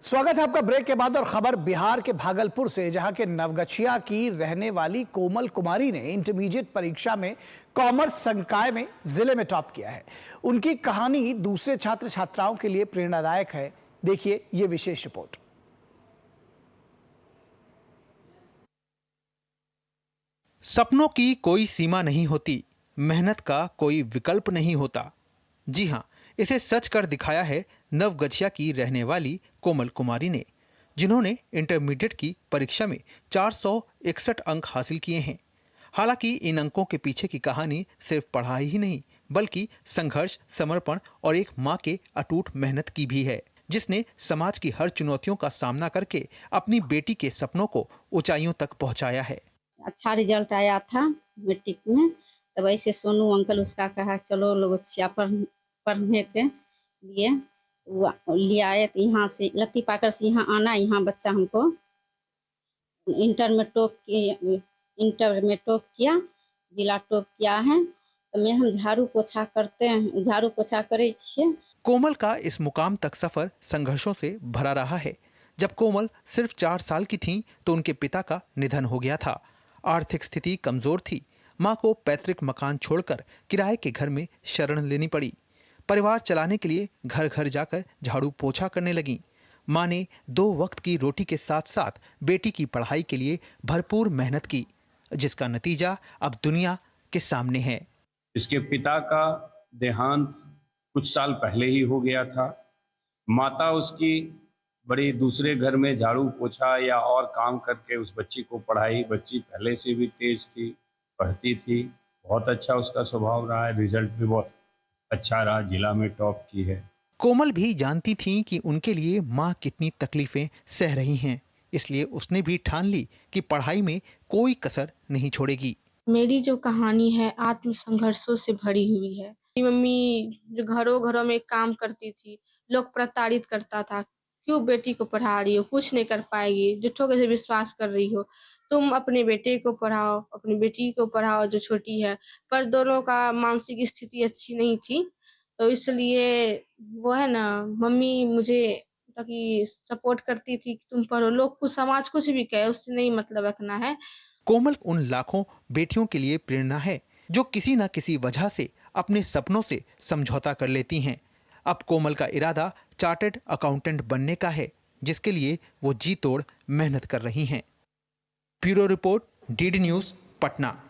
स्वागत है आपका ब्रेक के बाद। और खबर बिहार के भागलपुर से, जहां के नवगछिया की रहने वाली कोमल कुमारी ने इंटरमीडिएट परीक्षा में कॉमर्स संकाय में जिले में टॉप किया है। उनकी कहानी दूसरे छात्र छात्राओं के लिए प्रेरणादायक है। देखिए ये विशेष रिपोर्ट। सपनों की कोई सीमा नहीं होती, मेहनत का कोई विकल्प नहीं होता। जी हां, इसे सच कर दिखाया है नवगछिया की रहने वाली कोमल कुमारी ने, जिन्होंने इंटरमीडिएट की परीक्षा में 461 अंक हासिल किए हैं। हालांकि इन अंकों के पीछे की कहानी सिर्फ पढ़ाई ही नहीं, बल्कि संघर्ष, समर्पण और एक मां के अटूट मेहनत की भी है, जिसने समाज की हर चुनौतियों का सामना करके अपनी बेटी के सपनों को ऊंचाइयों तक पहुंचाया है। अच्छा रिजल्ट आया था मैट्रिक में, तब ऐसे सोनू अंकल उसका कहा चलो लोगोछिया पढ़ने के लिए ले आए। तो यहाँ से लत्ती पाकर से यहाँ आना, यहाँ बच्चा हमको इंटर में टॉप किया, जिला टॉप किया है। तो मैं हम झाड़ू पोछा करे छिए। कोमल का इस मुकाम तक सफर संघर्षों से भरा रहा है। जब कोमल सिर्फ 4 साल की थीं, तो उनके पिता का निधन हो गया था। आर्थिक स्थिति कमजोर थी। मां को पैतृक मकान छोड़कर किराए के घर में शरण लेनी पड़ी। परिवार चलाने के लिए घर घर जाकर झाड़ू पोछा करने लगी। मां ने 2 वक्त की रोटी के साथ साथ बेटी की पढ़ाई के लिए भरपूर मेहनत की, जिसका नतीजा अब दुनिया के सामने है। इसके पिता का देहांत कुछ साल पहले ही हो गया था। माता उसकी बड़ी दूसरे घर में झाड़ू पोछा या और काम करके उस बच्ची को पढ़ाई। बच्ची पहले से भी तेज थी, पढ़ती थी, बहुत अच्छा उसका स्वभाव रहा है, रिजल्ट भी बहुत अच्छा रहा, जिला में टॉप की है। कोमल भी जानती थी कि उनके लिए मां कितनी तकलीफें सह रही हैं, इसलिए उसने भी ठान ली कि पढ़ाई में कोई कसर नहीं छोड़ेगी। मेरी जो कहानी है आत्म संघर्षों से भरी हुई है। मेरी मम्मी जो घरों में काम करती थी, लोग प्रताड़ित करता था, क्यों बेटी को पढ़ा रही हो, कुछ नहीं कर पाएगी, झूठों के विश्वास कर रही हो, तुम अपने बेटे को पढ़ाओ, अपनी बेटी को पढ़ाओ जो छोटी है। पर दोनों का मानसिक स्थिति अच्छी नहीं थी, तो इसलिए वो है ना, मम्मी मुझे ताकि सपोर्ट करती थी कि तुम पढ़ो, लोग कुछ समाज कुछ भी कहे उससे नहीं मतलब रखना है। कोमल उन लाखों बेटियों के लिए प्रेरणा है जो किसी न किसी वजह से अपने सपनों से समझौता कर लेती हैं। अब कोमल का इरादा चार्टर्ड अकाउंटेंट बनने का है, जिसके लिए वो जी तोड़ मेहनत कर रही हैं। Bureau report, DD news, Patna.